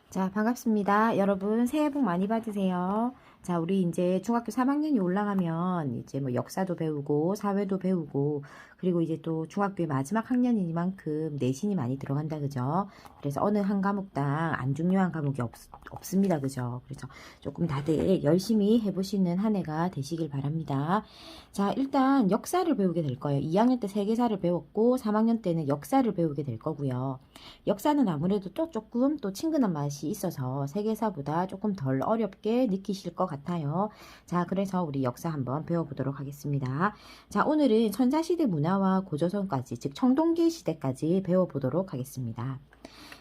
자, 반갑습니다. 여러분, 새해 복 많이 받으세요. 자, 우리 이제 중학교 3학년이 올라가면 이제 뭐 역사도 배우고, 사회도 배우고, 그리고 이제 또 중학교의 마지막 학년이니만큼 내신이 많이 들어간다, 그죠? 그래서 어느 한 과목당 안 중요한 과목이 없습니다, 그죠? 그래서 조금 다들 열심히 해보시는 한 해가 되시길 바랍니다. 자, 일단 역사를 배우게 될 거예요. 2학년 때 세계사를 배웠고, 3학년 때는 역사를 배우게 될 거고요. 역사는 아무래도 또 조금 또 친근한 맛이 있어서 세계사보다 조금 덜 어렵게 느끼실 것 같아요. 자, 그래서 우리 역사 한번 배워보도록 하겠습니다. 자, 오늘은 선사시대 문화와 고조선까지, 즉 청동기 시대까지 배워보도록 하겠습니다.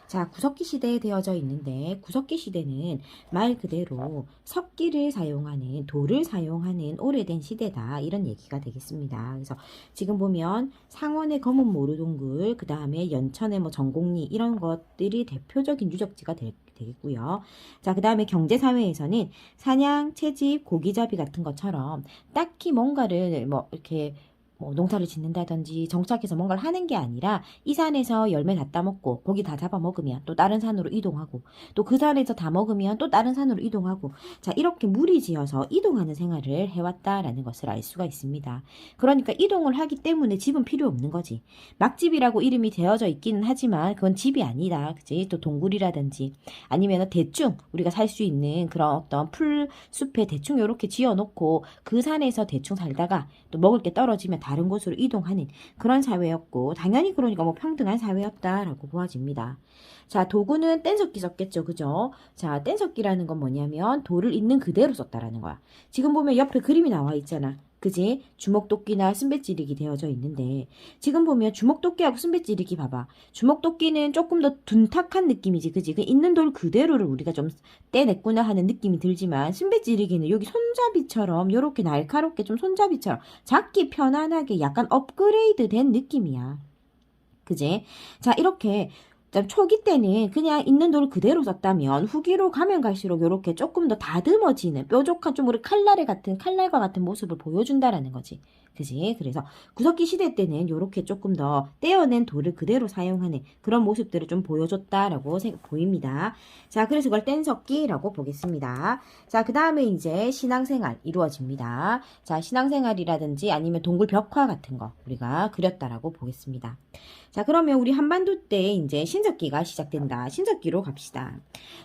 자, 구석기 시대에 되어져 있는데 구석기 시대는 말 그대로 석기를 사용하는 돌을 사용하는 오래된 시대다 이런 얘기가 되겠습니다. 그래서 지금 보면 상원의 검은 모루동굴, 그 다음에 연천의 뭐 전곡리 이런 것들이 대표적인 유적지가 되겠고요. 자, 그 다음에 경제사회에서는 사냥, 채집, 고기잡이 같은 것처럼 딱히 뭔가를 뭐 이렇게 뭐 농사를 짓는다든지 정착해서 뭔가를 하는 게 아니라 이 산에서 열매 다 따먹고 고기 다 잡아먹으면 또 다른 산으로 이동하고 또 그 산에서 다 먹으면 또 다른 산으로 이동하고 자 이렇게 무리지어서 이동하는 생활을 해왔다라는 것을 알 수가 있습니다. 그러니까 이동을 하기 때문에 집은 필요 없는 거지. 막집이라고 이름이 되어져 있기는 하지만 그건 집이 아니다. 그지? 또 동굴이라든지 아니면 대충 우리가 살 수 있는 그런 어떤 풀숲에 대충 이렇게 지어놓고 그 산에서 대충 살다가 또 먹을 게 떨어지면 다른 곳으로 이동하는 그런 사회였고 당연히 그러니까 뭐 평등한 사회였다라고 보아집니다. 자, 도구는 뗀석기 썼겠죠. 그죠? 자, 뗀석기라는 건 뭐냐면 돌을 있는 그대로 썼다라는 거야. 지금 보면 옆에 그림이 나와 있잖아. 그지? 주먹도끼나 순배찌르기 되어져 있는데 지금 보면 주먹도끼하고 순배찌르기 봐봐. 주먹도끼는 조금 더 둔탁한 느낌이지. 그지? 그 있는 돌 그대로를 우리가 좀 떼냈구나 하는 느낌이 들지만 순배찌르기는 여기 손잡이처럼 요렇게 날카롭게 좀 손잡이처럼 잡기 편안하게 약간 업그레이드 된 느낌이야. 그지? 자, 이렇게 초기 때는 그냥 있는 돌을 그대로 썼다면 후기로 가면 갈수록 이렇게 조금 더 다듬어지는 뾰족한 좀 우리 칼날과 같은 모습을 보여준다라는 거지. 그지? 그래서 구석기 시대 때는 이렇게 조금 더 떼어낸 돌을 그대로 사용하는 그런 모습들을 좀 보여줬다라고 보입니다. 자, 그래서 그걸 뗀석기라고 보겠습니다. 자, 그 다음에 이제 신앙생활 이루어집니다. 자, 신앙생활이라든지 아니면 동굴 벽화 같은 거 우리가 그렸다라고 보겠습니다. 자, 그러면 우리 한반도 때 이제 신석기가 시작된다. 신석기로 갑시다.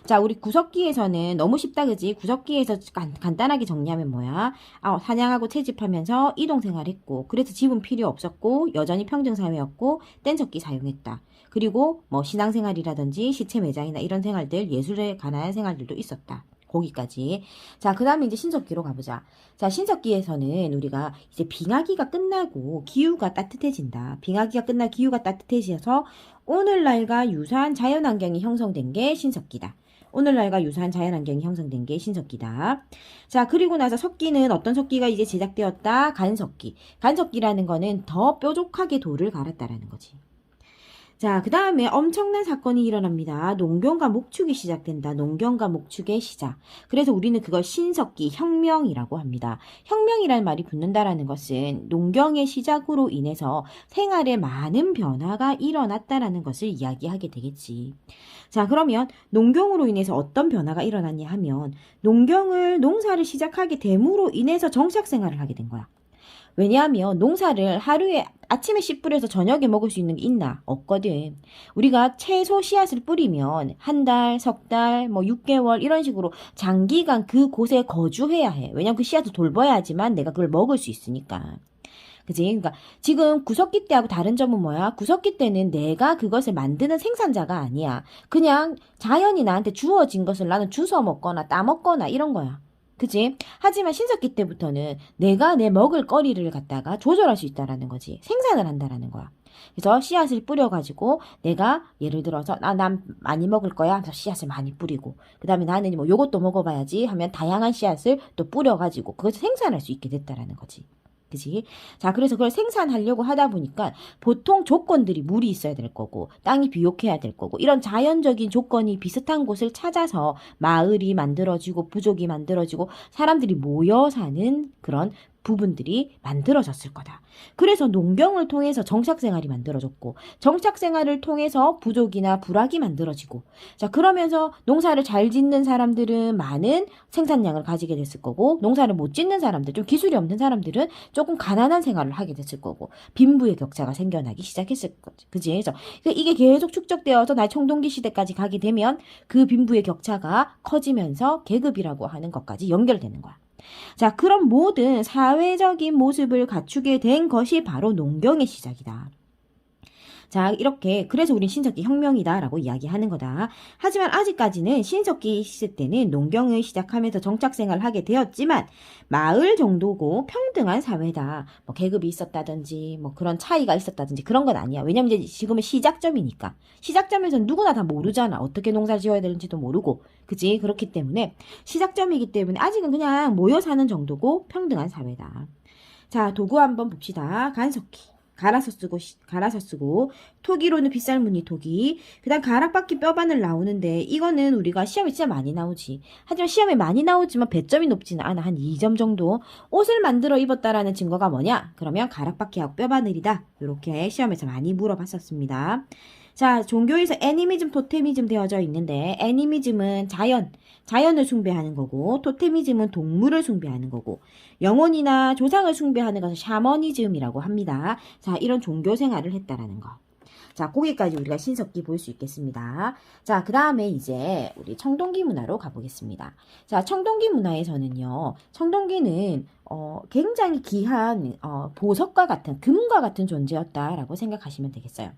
자, 우리 구석기에서는 너무 쉽다, 그지? 구석기에서 간단하게 정리하면 뭐야? 사냥하고 채집하면서 이동생활했고, 그래서 집은 필요 없었고, 여전히 평등사회였고, 뗀석기 사용했다. 그리고 뭐 신앙생활이라든지 시체 매장이나 이런 생활들, 예술에 관한 생활들도 있었다. 거기까지. 자, 그 다음에 이제 신석기로 가보자. 자, 신석기에서는 우리가 이제 빙하기가 끝나고 기후가 따뜻해진다. 빙하기가 끝나 기후가 따뜻해져서 오늘날과 유사한 자연환경이 형성된 게 신석기다. 오늘날과 유사한 자연환경이 형성된 게 신석기다. 자, 그리고 나서 석기는 어떤 석기가 이제 제작되었다? 간석기. 간석기라는 거는 더 뾰족하게 돌을 갈았다라는 거지. 자, 그 다음에 엄청난 사건이 일어납니다. 농경과 목축이 시작된다. 농경과 목축의 시작. 그래서 우리는 그걸 신석기, 혁명이라고 합니다. 혁명이라는 말이 붙는다라는 것은 농경의 시작으로 인해서 생활에 많은 변화가 일어났다라는 것을 이야기하게 되겠지. 자, 그러면 농경으로 인해서 어떤 변화가 일어났냐 하면 농사를 시작하게 됨으로 인해서 정착 생활을 하게 된 거야. 왜냐하면 농사를 하루에 아침에 씨 뿌려서 저녁에 먹을 수 있는 게 있나? 없거든. 우리가 채소 씨앗을 뿌리면 한 달, 석 달, 뭐 6개월 이런 식으로 장기간 그곳에 거주해야 해. 왜냐면 그 씨앗을 돌봐야지만 내가 그걸 먹을 수 있으니까. 그지? 그러니까 지금 구석기 때하고 다른 점은 뭐야? 구석기 때는 내가 그것을 만드는 생산자가 아니야. 그냥 자연이 나한테 주어진 것을 나는 주워 먹거나 따먹거나 이런 거야. 그치? 하지만 신석기 때부터는 내가 내 먹을 거리를 갖다가 조절할 수 있다라는 거지. 생산을 한다라는 거야. 그래서 씨앗을 뿌려가지고 내가 예를 들어서 난 많이 먹을 거야. 그래서 씨앗을 많이 뿌리고 그 다음에 나는 뭐 요것도 먹어봐야지 하면 다양한 씨앗을 또 뿌려가지고 그것을 생산할 수 있게 됐다라는 거지. 그지? 자, 그래서 그걸 생산하려고 하다 보니까 보통 조건들이 물이 있어야 될 거고 땅이 비옥해야 될 거고 이런 자연적인 조건이 비슷한 곳을 찾아서 마을이 만들어지고 부족이 만들어지고 사람들이 모여 사는 그런 부분들이 만들어졌을 거다. 그래서 농경을 통해서 정착생활이 만들어졌고 정착생활을 통해서 부족이나 불황이 만들어지고 자 그러면서 농사를 잘 짓는 사람들은 많은 생산량을 가지게 됐을 거고 농사를 못 짓는 사람들 좀 기술이 없는 사람들은 조금 가난한 생활을 하게 됐을 거고 빈부의 격차가 생겨나기 시작했을 거지. 그지? 그래서 이게 계속 축적되어서 나의 청동기 시대까지 가게 되면 그 빈부의 격차가 커지면서 계급이라고 하는 것까지 연결되는 거야. 자, 그런 모든 사회적인 모습을 갖추게 된 것이 바로 농경의 시작이다. 자, 이렇게 그래서 우린 신석기 혁명이다라고 이야기하는 거다. 하지만 아직까지는 신석기 시대 때는 농경을 시작하면서 정착생활을 하게 되었지만 마을 정도고 평등한 사회다. 뭐 계급이 있었다든지 뭐 그런 차이가 있었다든지 그런 건 아니야. 왜냐면 이제 지금은 시작점이니까. 시작점에서 누구나 다 모르잖아. 어떻게 농사를 지어야 되는지도 모르고. 그치? 그렇기 때문에 시작점이기 때문에 아직은 그냥 모여 사는 정도고 평등한 사회다. 자, 도구 한번 봅시다. 간석기. 갈아서 쓰고 토기로는 빗살무늬 토기 그 다음 가락바퀴 뼈바늘 나오는데 이거는 우리가 시험에 진짜 많이 나오지. 하지만 시험에 많이 나오지만 배점이 높지는 않아. 한 2점 정도. 옷을 만들어 입었다라는 증거가 뭐냐? 그러면 가락바퀴하고 뼈바늘이다. 이렇게 시험에서 많이 물어봤었습니다. 자, 종교에서 애니미즘, 토테미즘 되어져 있는데 애니미즘은 자연을 숭배하는 거고 토테미즘은 동물을 숭배하는 거고 영혼이나 조상을 숭배하는 것을 샤머니즘이라고 합니다. 자, 이런 종교 생활을 했다라는 거. 자, 거기까지 우리가 신석기 볼 수 있겠습니다. 자, 그 다음에 이제 우리 청동기 문화로 가보겠습니다. 자, 청동기 문화에서는요, 청동기는 굉장히 귀한 보석과 같은 금과 같은 존재였다라고 생각하시면 되겠어요.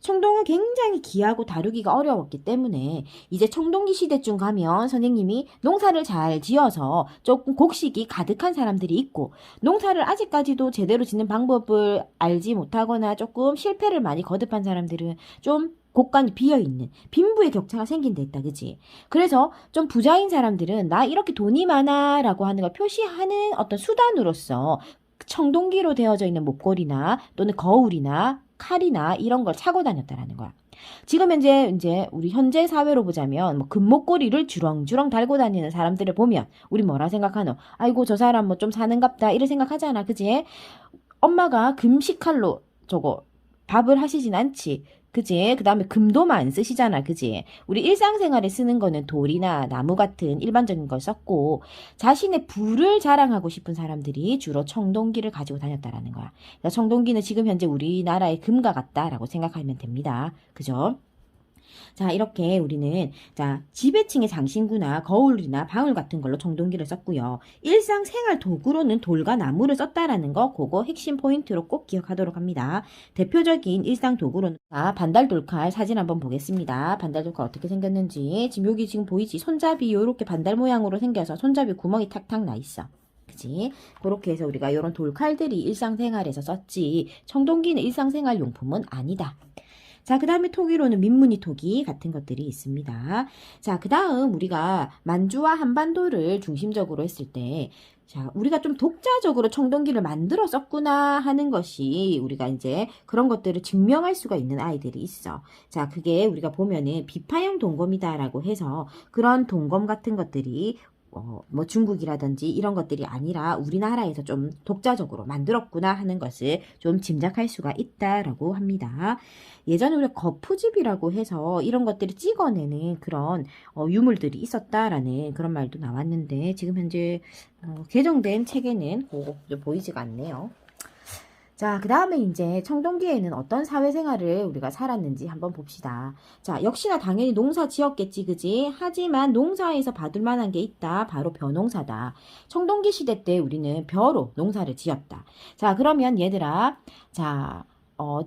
청동은 굉장히 귀하고 다루기가 어려웠기 때문에 이제 청동기 시대쯤 가면 선생님이 농사를 잘 지어서 조금 곡식이 가득한 사람들이 있고 농사를 아직까지도 제대로 짓는 방법을 알지 못하거나 조금 실패를 많이 거듭한 사람들은 좀 곳간이 비어있는 빈부의 격차가 생긴다 했다. 그지? 그래서 좀 부자인 사람들은 나 이렇게 돈이 많아 라고 하는 걸 표시하는 어떤 수단으로서 청동기로 되어져 있는 목걸이나 또는 거울이나 칼이나 이런 걸 차고 다녔다라는 거야. 지금 현재 이제 우리 현재 사회로 보자면 뭐 금목걸이를 주렁주렁 달고 다니는 사람들을 보면 우리 뭐라 생각하노? 아이고 저 사람 뭐 좀 사는갑다 이런 생각하잖아. 그지? 엄마가 금식칼로 저거 밥을 하시진 않지. 그지? 그 다음에 금도만 안 쓰시잖아. 그지? 우리 일상생활에 쓰는 거는 돌이나 나무 같은 일반적인 걸 썼고 자신의 부를 자랑하고 싶은 사람들이 주로 청동기를 가지고 다녔다라는 거야. 그러니까 청동기는 지금 현재 우리나라의 금과 같다라고 생각하면 됩니다. 그죠? 자, 이렇게 우리는 자, 지배층의 장신구나 거울이나 방울 같은 걸로 청동기를 썼고요. 일상생활 도구로는 돌과 나무를 썼다라는 거 그거 핵심 포인트로 꼭 기억하도록 합니다. 대표적인 일상 도구로는 자, 반달돌칼 사진 한번 보겠습니다. 반달돌칼 어떻게 생겼는지 지금 여기 지금 보이지? 손잡이 요렇게 반달 모양으로 생겨서 손잡이 구멍이 탁탁 나 있어. 그치? 그렇게 해서 우리가 이런 돌칼들이 일상생활에서 썼지 청동기는 일상생활 용품은 아니다. 자, 그 다음에 토기로는 민무늬 토기 같은 것들이 있습니다. 자, 그 다음 우리가 만주와 한반도를 중심적으로 했을 때 자, 우리가 좀 독자적으로 청동기를 만들어 썼구나 하는 것이 우리가 이제 그런 것들을 증명할 수가 있는 아이들이 있어. 자, 그게 우리가 보면은 비파형 동검이다라고 해서 그런 동검 같은 것들이 뭐 중국이라든지 이런 것들이 아니라 우리나라에서 좀 독자적으로 만들었구나 하는 것을 좀 짐작할 수가 있다라고 합니다. 예전에 우리가 거푸집이라고 해서 이런 것들을 찍어내는 그런 유물들이 있었다라는 그런 말도 나왔는데 지금 현재 개정된 책에는 보이지가 않네요. 자, 그 다음에 이제 청동기에는 어떤 사회생활을 우리가 살았는지 한번 봅시다. 자, 역시나 당연히 농사 지었겠지, 그지? 하지만 농사에서 받을 만한 게 있다. 바로 벼농사다. 청동기 시대 때 우리는 벼로 농사를 지었다. 자, 그러면 얘들아, 자,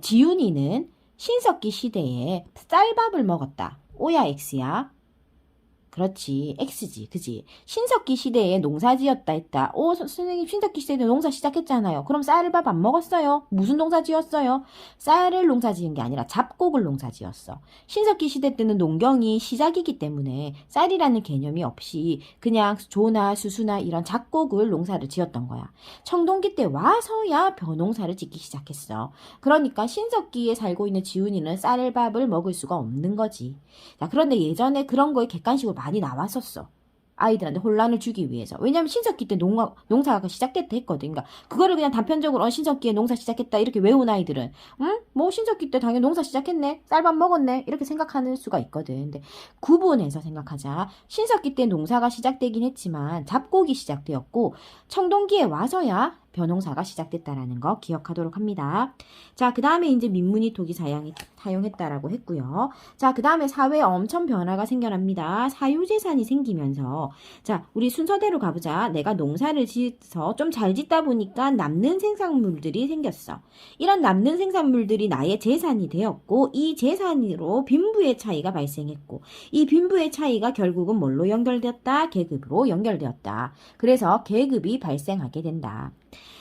지훈이는 신석기 시대에 쌀밥을 먹었다. O야, X야? 그렇지. X지. 그지? 신석기 시대에 농사 지었다 했다. 선생님 신석기 시대에 농사 시작했잖아요. 그럼 쌀밥 안 먹었어요? 무슨 농사 지었어요? 쌀을 농사 지은 게 아니라 잡곡을 농사 지었어. 신석기 시대 때는 농경이 시작이기 때문에 쌀이라는 개념이 없이 그냥 조나 수수나 이런 잡곡을 농사를 지었던 거야. 청동기 때 와서야 벼농사를 짓기 시작했어. 그러니까 신석기에 살고 있는 지훈이는 쌀밥을 먹을 수가 없는 거지. 자, 그런데 예전에 그런 거에 객관식으로 많이 나왔었어. 아이들한테 혼란을 주기 위해서. 왜냐하면 신석기 때 농사가 시작됐다 했거든. 그러니까 그거를 그냥 단편적으로 신석기에 농사 시작했다 이렇게 외운 아이들은 뭐 신석기 때 당연히 농사 시작했네. 쌀밥 먹었네. 이렇게 생각하는 수가 있거든. 근데 구분해서 생각하자. 신석기 때 농사가 시작되긴 했지만 잡곡이 시작되었고 청동기에 와서야 벼농사가 시작됐다라는 거 기억하도록 합니다. 자, 그 다음에 이제 민문이 토기 사용했다라고 했고요. 자, 그 다음에 사회에 엄청 변화가 생겨납니다. 사유재산이 생기면서 자, 우리 순서대로 가보자. 내가 농사를 지어서 좀 잘 짓다 보니까 남는 생산물들이 생겼어. 이런 남는 생산물들이 나의 재산이 되었고 이 재산으로 빈부의 차이가 발생했고 이 빈부의 차이가 결국은 뭘로 연결되었다? 계급으로 연결되었다. 그래서 계급이 발생하게 된다.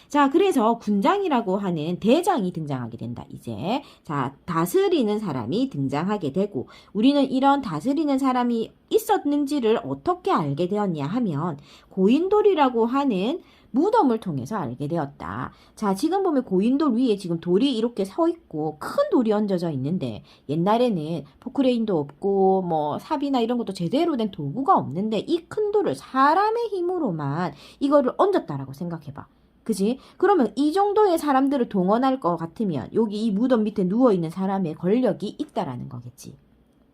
자, 그래서 군장이라고 하는 대장이 등장하게 된다. 이제 자, 다스리는 사람이 등장하게 되고 우리는 이런 다스리는 사람이 있었는지를 어떻게 알게 되었냐 하면 고인돌이라고 하는 무덤을 통해서 알게 되었다. 자, 지금 보면 고인돌 위에 지금 돌이 이렇게 서 있고 큰 돌이 얹어져 있는데 옛날에는 포크레인도 없고 뭐 삽이나 이런 것도 제대로 된 도구가 없는데 이 큰 돌을 사람의 힘으로만 이거를 얹었다라고 생각해봐. 그지? 그러면 이 정도의 사람들을 동원할 것 같으면 여기 이 무덤 밑에 누워있는 사람의 권력이 있다라는 거겠지.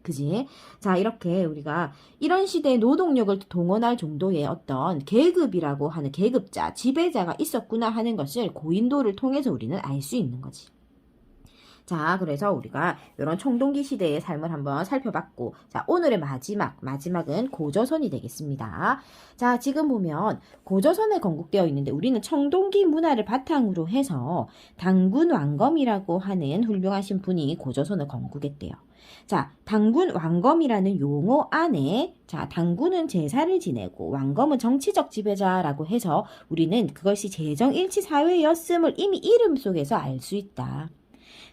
그지? 자, 이렇게 우리가 이런 시대에 노동력을 동원할 정도의 어떤 계급이라고 하는 계급자, 지배자가 있었구나 하는 것을 고인돌을 통해서 우리는 알 수 있는 거지. 자, 그래서 우리가 이런 청동기 시대의 삶을 한번 살펴봤고, 자, 오늘의 마지막은 고조선이 되겠습니다. 자, 지금 보면 고조선에 건국되어 있는데 우리는 청동기 문화를 바탕으로 해서 당군 왕검이라고 하는 훌륭하신 분이 고조선을 건국했대요. 자, 당군 왕검이라는 용어 안에 자, 당군은 제사를 지내고 왕검은 정치적 지배자라고 해서 우리는 그것이 재정일치 사회였음을 이미 이름 속에서 알 수 있다.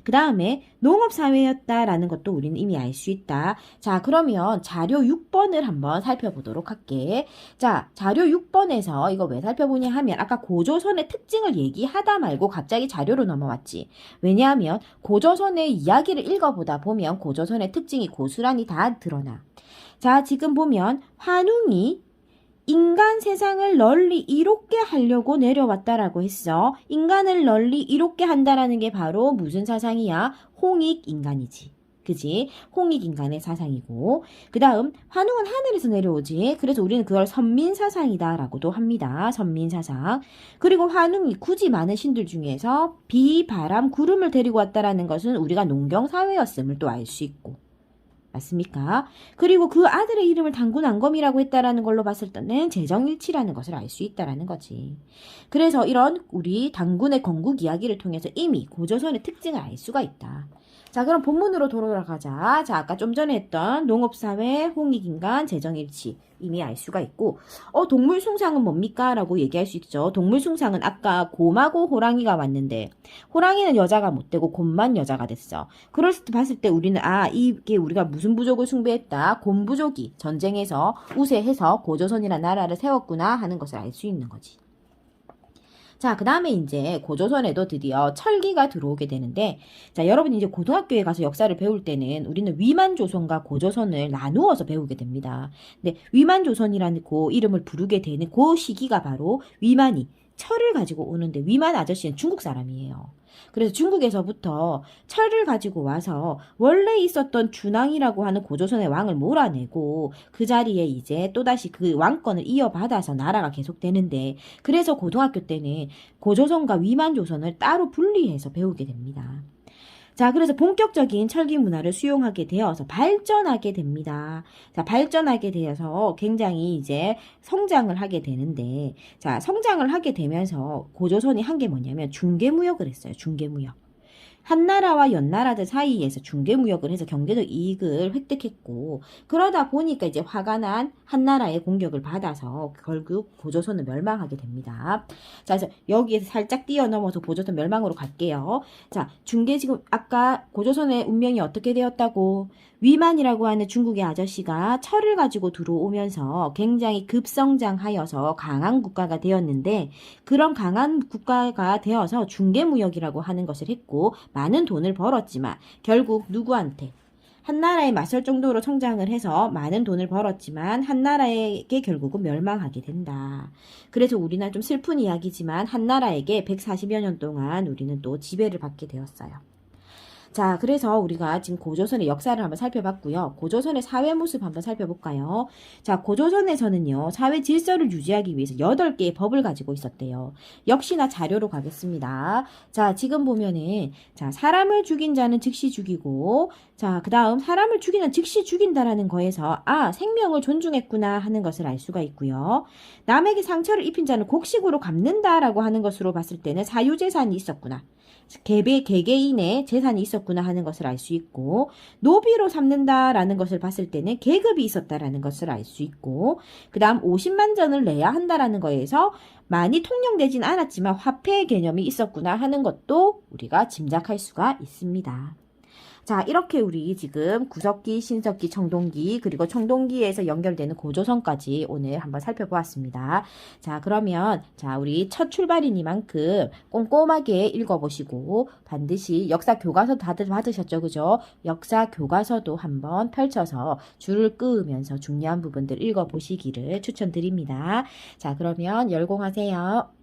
그 다음에 농업사회였다라는 것도 우리는 이미 알 수 있다. 자, 그러면 자료 6번을 한번 살펴보도록 할게. 자, 자료 6번에서 이거 왜 살펴보냐 하면 아까 고조선의 특징을 얘기하다 말고 갑자기 자료로 넘어왔지. 왜냐하면 고조선의 이야기를 읽어보다 보면 고조선의 특징이 고스란히 다 드러나. 자, 지금 보면 환웅이 인간 세상을 널리 이롭게 하려고 내려왔다라고 했어. 인간을 널리 이롭게 한다라는 게 바로 무슨 사상이야? 홍익인간이지. 그지? 홍익인간의 사상이고 그 다음 환웅은 하늘에서 내려오지. 그래서 우리는 그걸 선민사상이다 라고도 합니다. 선민사상. 그리고 환웅이 굳이 많은 신들 중에서 비, 바람, 구름을 데리고 왔다라는 것은 우리가 농경사회였음을 또 알 수 있고 맞습니까? 그리고 그 아들의 이름을 당군 왕검이라고 했다라는 걸로 봤을 때는 재정일치라는 것을 알 수 있다라는 거지. 그래서 이런 우리 당군의 건국 이야기를 통해서 이미 고조선의 특징을 알 수가 있다. 자, 그럼 본문으로 돌아가자. 자, 아까 좀 전에 했던 농업사회, 홍익인간, 재정일치 이미 알 수가 있고 동물숭상은 뭡니까? 라고 얘기할 수 있죠. 동물숭상은 아까 곰하고 호랑이가 왔는데 호랑이는 여자가 못 되고 곰만 여자가 됐어. 그럴 때 봤을 때 우리는 이게 우리가 무슨 부족을 숭배했다. 곰 부족이 전쟁에서 우세해서 고조선이라는 나라를 세웠구나 하는 것을 알 수 있는 거지. 자, 그 다음에 이제 고조선에도 드디어 철기가 들어오게 되는데, 자, 여러분이 이제 고등학교에 가서 역사를 배울 때는 우리는 위만조선과 고조선을 나누어서 배우게 됩니다. 근데 위만조선이라는 그 이름을 부르게 되는 그 시기가 바로 위만이 철을 가지고 오는데 위만 아저씨는 중국 사람이에요. 그래서 중국에서부터 철을 가지고 와서 원래 있었던 준왕이라고 하는 고조선의 왕을 몰아내고 그 자리에 이제 또다시 그 왕권을 이어받아서 나라가 계속되는데 그래서 고등학교 때는 고조선과 위만조선을 따로 분리해서 배우게 됩니다. 자, 그래서 본격적인 철기 문화를 수용하게 되어서 발전하게 됩니다. 자, 발전하게 되어서 굉장히 이제 성장을 하게 되는데, 자, 성장을 하게 되면서 고조선이 한 게 뭐냐면 중개무역을 했어요. 중개무역. 한나라와 연나라들 사이에서 중개무역을 해서 경제적 이익을 획득했고 그러다 보니까 이제 화가 난 한나라의 공격을 받아서 결국 고조선은 멸망하게 됩니다. 자, 그래서 여기에서 살짝 뛰어넘어서 고조선 멸망으로 갈게요. 자, 지금 아까 고조선의 운명이 어떻게 되었다고? 위만이라고 하는 중국의 아저씨가 철을 가지고 들어오면서 굉장히 급성장하여서 강한 국가가 되었는데 그런 강한 국가가 되어서 중개무역이라고 하는 것을 했고 많은 돈을 벌었지만 결국 누구한테? 한나라에 맞설 정도로 성장을 해서 많은 돈을 벌었지만 한나라에게 결국은 멸망하게 된다. 그래서 우리는 좀 슬픈 이야기지만 한나라에게 140여 년 동안 우리는 또 지배를 받게 되었어요. 자, 그래서 우리가 지금 고조선의 역사를 한번 살펴봤고요. 고조선의 사회 모습 한번 살펴볼까요? 자, 고조선에서는요, 사회 질서를 유지하기 위해서 8개의 법을 가지고 있었대요. 역시나 자료로 가겠습니다. 자, 지금 보면은, 자, 사람을 죽인 자는 즉시 죽이고, 자, 그 다음 사람을 죽이는 즉시 죽인다라는 거에서, 아, 생명을 존중했구나 하는 것을 알 수가 있고요. 남에게 상처를 입힌 자는 곡식으로 갚는다라고 하는 것으로 봤을 때는 사유재산이 있었구나. 개개인의 재산이 있었구나 하는 것을 알 수 있고, 노비로 삼는다라는 것을 봤을 때는 계급이 있었다라는 것을 알 수 있고, 그 다음 50만 전을 내야 한다라는 거에서 많이 통용되진 않았지만 화폐 개념이 있었구나 하는 것도 우리가 짐작할 수가 있습니다. 자, 이렇게 우리 지금 구석기, 신석기, 청동기, 그리고 청동기에서 연결되는 고조선까지 오늘 한번 살펴보았습니다. 자, 그러면, 자, 우리 첫 출발이니만큼 꼼꼼하게 읽어보시고, 반드시 역사 교과서 다들 받으셨죠? 그죠? 역사 교과서도 한번 펼쳐서 줄을 끄으면서 중요한 부분들 읽어보시기를 추천드립니다. 자, 그러면 열공하세요.